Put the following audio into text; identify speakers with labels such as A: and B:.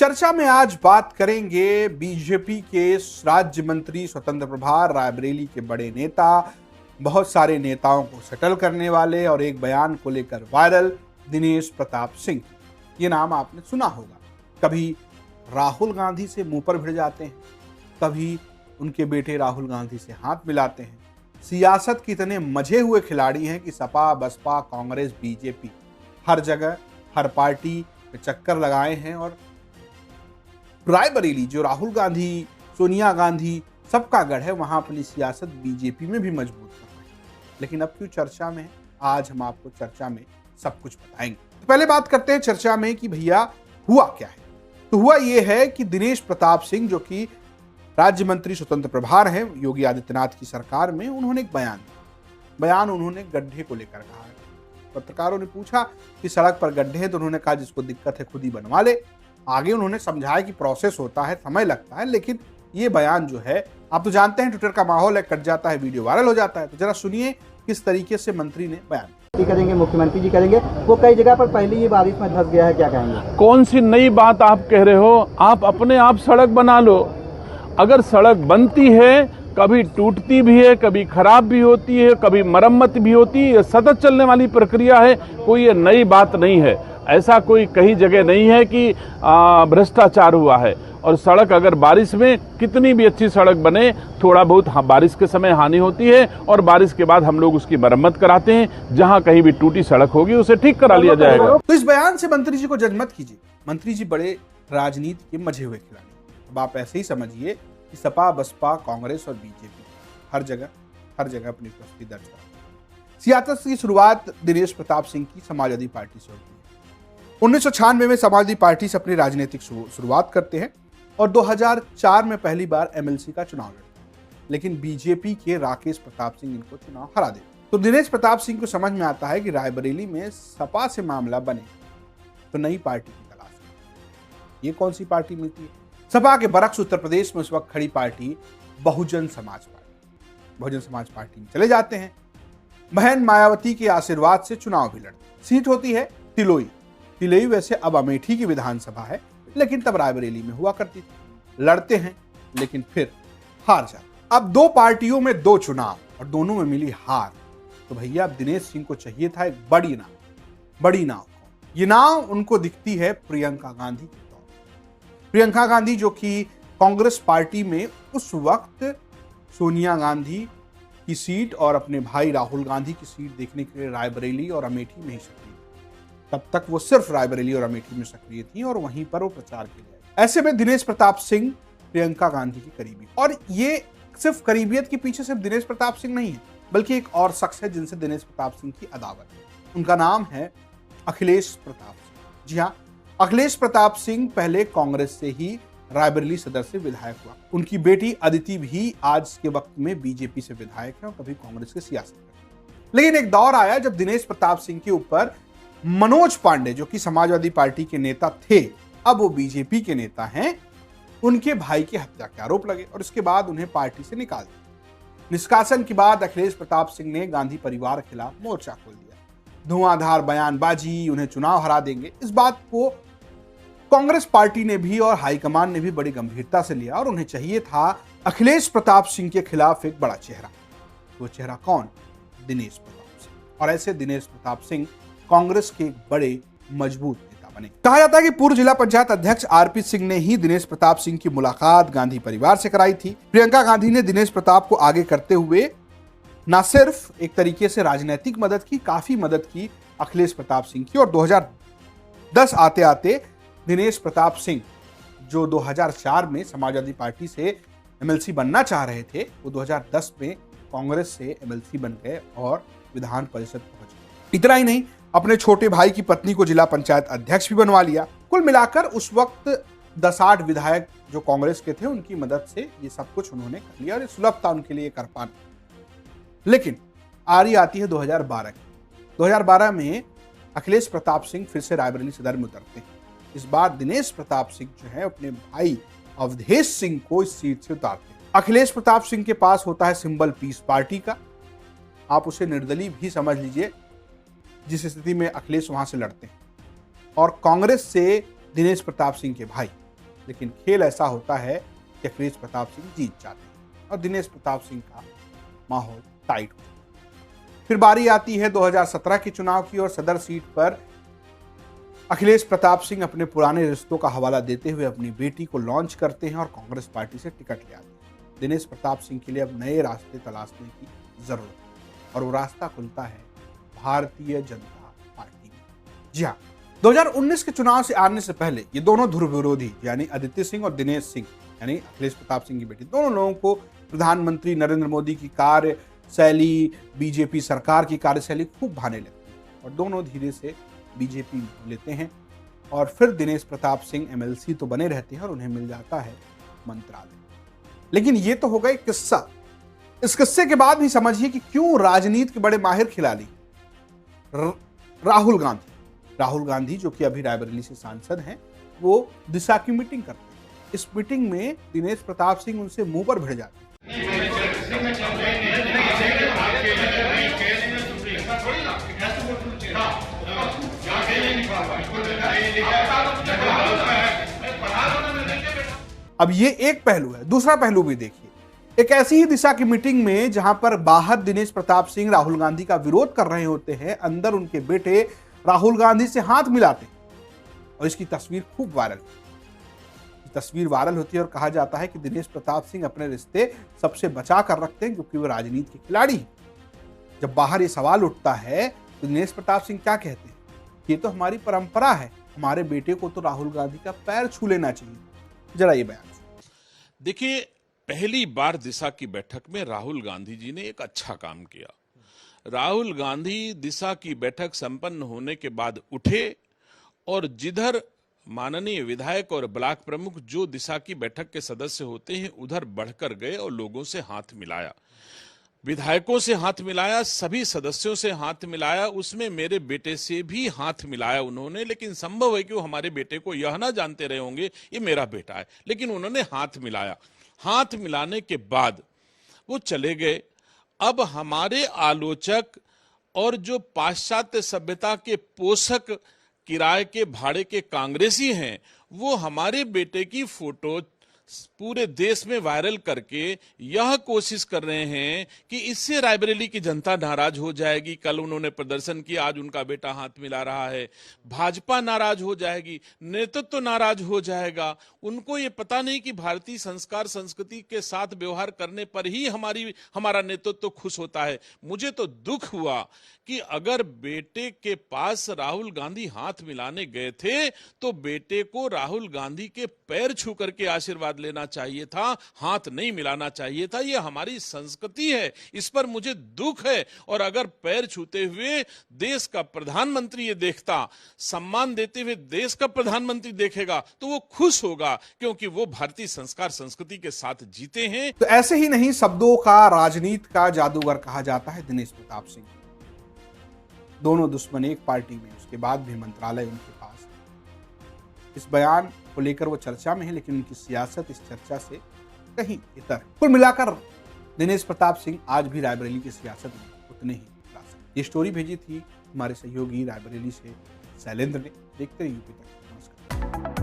A: चर्चा में आज बात करेंगे बीजेपी के राज्य मंत्री स्वतंत्र प्रभार रायबरेली के बड़े नेता, बहुत सारे नेताओं को सेटल करने वाले और एक बयान को लेकर वायरल दिनेश प्रताप सिंह। ये नाम आपने सुना होगा। कभी राहुल गांधी से मुंह पर भिड़ जाते हैं, कभी उनके बेटे राहुल गांधी से हाथ मिलाते हैं। सियासत के इतने मजे हुए खिलाड़ी हैं कि सपा, बसपा, कांग्रेस, बीजेपी हर जगह हर पार्टी में चक्कर लगाए हैं और रायबरेली जो राहुल गांधी, सोनिया गांधी सबका गढ़ है, वहां अपनी सियासत बीजेपी में भी मजबूत कर रहे हैं। लेकिन अब क्यों चर्चा में है, आज हम आपको चर्चा में सब कुछ बताएंगे। तो पहले बात करते हैं चर्चा में कि भैया हुआ क्या है। तो हुआ यह है कि दिनेश प्रताप सिंह जो कि राज्य मंत्री स्वतंत्र प्रभार हैं योगी आदित्यनाथ की सरकार में, उन्होंने एक बयान उन्होंने गड्ढे को लेकर कहा है। पत्रकारों ने पूछा कि सड़क पर गड्ढे हैं, तो उन्होंने कहा जिसको दिक्कत है खुद ही बनवा ले। आगे उन्होंने समझाया कि प्रोसेस होता है, समय लगता है, लेकिन ये बयान जो है, आप तो जानते हैं ट्विटर का माहौल है, कट जाता है, वीडियो वायरल हो जाता है। तो जरा सुनिए किस तरीके से मंत्री ने बयान
B: करेंगे, मुख्यमंत्री जी करेंगे। वो कई जगह पर पहले ही बारिश में धंस गया है, क्या कहेंगे?
C: कौन सी नई बात आप कह रहे हो? आप अपने आप सड़क बना लो। अगर सड़क बनती है, कभी टूटती भी है, कभी खराब भी होती है, कभी मरम्मत भी होती है, ये सतत चलने वाली प्रक्रिया है, कोई ये नई बात नहीं है। ऐसा कोई कहीं जगह नहीं है कि भ्रष्टाचार हुआ है। और सड़क अगर बारिश में कितनी भी अच्छी सड़क बने, थोड़ा बहुत बारिश के समय हानि होती है और बारिश के बाद हम लोग उसकी मरम्मत कराते हैं। जहां कहीं भी टूटी सड़क होगी उसे ठीक करा लिया जाएगा।
A: तो इस बयान से मंत्री जी को जज मत कीजिए। मंत्री जी बड़े राजनीति के मजे हुए खिलाड़ी। अब आप ऐसे ही समझिए कि सपा, बसपा, कांग्रेस और बीजेपी हर जगह अपनी उपस्थिति दर्ज करा। सियासत की शुरुआत दिनेश प्रताप सिंह की समाजवादी पार्टी से होती है। 1996 में समाजवादी पार्टी से अपनी राजनीतिक शुरुआत करते हैं और 2004 में पहली बार एमएलसी का चुनाव लड़ते हैं, लेकिन बीजेपी के राकेश प्रताप सिंह इनको चुनाव हरा देते। तो दिनेश प्रताप सिंह को समझ में आता है कि रायबरेली में सपा से मामला बने तो नई पार्टी की तलाश है। ये कौन सी पार्टी मिलती है? सपा के बरक्स उत्तर प्रदेश में उस वक्त खड़ी पार्टी बहुजन समाज पार्टी में चले जाते हैं। बहन मायावती के आशीर्वाद से चुनाव भी लड़ते। सीट होती है तिलोई वैसे अब अमेठी की विधानसभा है, लेकिन तब रायबरेली में हुआ करती थी। लड़ते हैं लेकिन फिर हार जाते। अब दो पार्टियों में दो चुनाव और दोनों में मिली हार। तो भैया अब दिनेश सिंह को चाहिए था एक बड़ी नाव। ये नाव उनको दिखती है प्रियंका गांधी के तौर पर। प्रियंका गांधी जो कि कांग्रेस पार्टी में उस वक्त सोनिया गांधी की सीट और अपने भाई राहुल गांधी की सीट देखने के लिए रायबरेली और अमेठी में ही सक्रिय। तब तक वो सिर्फ रायबरेली और अमेठी में सक्रिय थी और वहीं पर वो प्रचार के लिए। ऐसे में दिनेश प्रताप सिंह प्रियंका गांधी की करीबी, और ये सिर्फ करीबियत के पीछे सिर्फ दिनेश प्रताप सिंह नहीं है, बल्कि एक और शख्स है जिनसे दिनेश प्रताप सिंह की अदावत है। उनका नाम है अखिलेश प्रताप सिंह। जी हाँ, अखिलेश प्रताप सिंह पहले कांग्रेस से ही रायबरेली सदर से विधायक हुआ। उनकी बेटी अदिति भी आज के वक्त में बीजेपी से विधायक है और कभी कांग्रेस की सियासत करती। लेकिन एक दौर आया जब दिनेश प्रताप सिंह के ऊपर मनोज पांडे जो कि समाजवादी पार्टी के नेता थे, अब वो बीजेपी के नेता हैं, उनके भाई की हत्या के आरोप लगे और इसके बाद उन्हें पार्टी से निकाल दिया। निष्कासन के बाद अखिलेश प्रताप सिंह ने गांधी परिवार के खिलाफ मोर्चा खोल दिया। धुआंधार बयानबाजी, उन्हें चुनाव हरा देंगे, इस बात को कांग्रेस पार्टी ने भी और हाईकमान ने भी बड़ी गंभीरता से लिया और उन्हें चाहिए था अखिलेश प्रताप सिंह के खिलाफ एक बड़ा चेहरा। वो चेहरा कौन? दिनेश प्रताप सिंह। और ऐसे दिनेश प्रताप सिंह कांग्रेस के एक बड़े मजबूत नेता बने। कहा जाता है कि पूर्व जिला पंचायत अध्यक्ष आरपी सिंह ने ही दिनेश प्रताप सिंह की मुलाकात गांधी परिवार से कराई थी। प्रियंका गांधी ने दिनेश प्रताप को आगे करते हुए न सिर्फ एक तरीके से राजनीतिक मदद की, काफी मदद की अखिलेश प्रताप सिंह की। और 2010 आते आते दिनेश प्रताप सिंह जो 2004 में समाजवादी पार्टी से एमएलसी बनना चाह रहे थे, वो 2010 में कांग्रेस से एमएलसी बन गए और विधान परिषद पहुंच गए। इतना ही नहीं, अपने छोटे भाई की पत्नी को जिला पंचायत अध्यक्ष भी बनवा लिया। कुल मिलाकर उस वक्त 10-8 विधायक जो कांग्रेस के थे, उनकी मदद से ये सब कुछ उन्होंने कर लिया और सुलभ था उनके लिए कर पाना। लेकिन आरी आती है 2012 की। 2012 में अखिलेश प्रताप सिंह फिर से रायबरेली सदर में उतरते हैं। इस बार दिनेश प्रताप सिंह जो है अपने भाई अवधेश सिंह को इस सीट से उतारते हैं। अखिलेश प्रताप सिंह के पास होता है सिंबल पीस पार्टी का, आप उसे निर्दलीय भी समझ लीजिए, जिस स्थिति में अखिलेश वहां से लड़ते हैं। और कांग्रेस से दिनेश प्रताप सिंह के भाई लेकिन खेल ऐसा होता है कि अखिलेश प्रताप सिंह जीत जाते हैं और दिनेश प्रताप सिंह का माहौल टाइट हो जाता है। फिर बारी आती है 2017 के चुनाव की और सदर सीट पर अखिलेश प्रताप सिंह अपने पुराने रिश्तों का हवाला देते हुए अपनी बेटी को लॉन्च करते हैं और कांग्रेस पार्टी से टिकट ले आते हैं। दिनेश प्रताप सिंह के लिए अब नए रास्ते तलाशने की जरूरत है और वो रास्ता खुलता है भारतीय जनता पार्टी में। जी हाँ, 2019 के चुनाव से आने से पहले ये दोनों ध्रुव विरोधी यानी अदिति सिंह और दिनेश सिंह यानी अखिलेश प्रताप सिंह की बेटी, दोनों लोगों को प्रधानमंत्री नरेंद्र मोदी की कार्यशैली, बीजेपी सरकार की कार्यशैली खूब भाने लगती है और दोनों धीरे से बीजेपी में लेते हैं और फिर दिनेश प्रताप सिंह एमएलसी तो बने रहते हैं और उन्हें मिल जाता है मंत्रालय। लेकिन ये तो हो गया किस्सा। इस किस्से के बाद भी समझिए कि क्यों राजनीति के बड़े माहिर खिलाड़ी राहुल गांधी जो कि अभी रायबरेली से सांसद हैं, वो दिशा की मीटिंग करते हैं। इस मीटिंग में दिनेश प्रताप सिंह उनसे मुंह पर भिड़ जाते हैं। अब ये एक पहलू है, दूसरा पहलू भी देखिए। एक ऐसी ही दिशा की मीटिंग में जहां पर बाहर दिनेश प्रताप सिंह राहुल गांधी का विरोध कर रहे होते हैं, अंदर उनके बेटे राहुल गांधी से हाथ मिलाते हैं और इसकी तस्वीर खूब वायरल तस्वीर वायरल होती है और कहा जाता है कि दिनेश प्रताप सिंह अपने रिश्ते सबसे बचा कर रखते हैं क्योंकि वो राजनीति के खिलाड़ी हैं। जब बाहर ये सवाल उठता है तो दिनेश प्रताप सिंह क्या कहते हैं? ये तो हमारी परंपरा है, हमारे बेटे को तो राहुल गांधी का पैर छू लेना चाहिए। जरा ये बयान
C: देखिए, पहली बार दिशा की बैठक में राहुल गांधी जी ने एक अच्छा काम किया। राहुल गांधी दिशा की बैठक संपन्न होने के बाद उठे और जिधर माननीय विधायक और ब्लॉक प्रमुख जो दिशा की बैठक के सदस्य होते हैं उधर बढ़कर गए और लोगों से हाथ मिलाया, विधायकों से हाथ मिलाया, सभी सदस्यों से हाथ मिलाया, उसमें मेरे बेटे से भी हाथ मिलाया उन्होंने। लेकिन संभव है कि वो हमारे बेटे को यह ना जानते रहे होंगे ये मेरा बेटा है, लेकिन उन्होंने हाथ मिलाया। हाथ मिलाने के बाद वो चले गए। अब हमारे आलोचक और जो पाश्चात्य सभ्यता के पोषक किराए के भाड़े के कांग्रेसी हैं, वो हमारे बेटे की फोटो पूरे देश में वायरल करके यह कोशिश कर रहे हैं कि इससे रायबरेली की जनता नाराज हो जाएगी। कल उन्होंने प्रदर्शन किया, आज उनका बेटा हाथ मिला रहा है, भाजपा नाराज हो जाएगी, नेतृत्व नाराज हो जाएगा। उनको ये पता नहीं कि भारतीय संस्कार संस्कृति के साथ व्यवहार करने पर ही हमारा नेतृत्व खुश होता है। मुझे तो दुख हुआ कि अगर बेटे के पास राहुल गांधी हाथ मिलाने गए थे तो बेटे को राहुल गांधी के पैर छू करके आशीर्वाद लेना चाहिए था, हाथ नहीं मिलाना चाहिए था। यह हमारी संस्कृति है, इस पर मुझे दुख है। और अगर पैर छूते हुए देश का प्रधानमंत्री ये देखता, सम्मान देते हुए देश का प्रधानमंत्री देखेगा तो वो खुश होगा, क्योंकि वो भारतीय संस्कार संस्कृति के साथ जीते हैं।
A: तो ऐसे ही नहीं, शब्दों का राजनीति का जादूगर कहा जाता है दिनेश प्रताप सिंह। दोनों दुश्मन एक पार्टी में, उसके बाद भी मंत्रालय उनके पास। इस बयान को लेकर वो चर्चा में है, लेकिन उनकी सियासत इस चर्चा से कहीं इतर है। कुल मिलाकर दिनेश प्रताप सिंह आज भी रायबरेली की सियासत में उतने ही रास्ते। ये स्टोरी भेजी थी हमारे सहयोगी रायबरेली से शैलेंद्र ने। देखते रहिए यूपी तक। नमस्कार।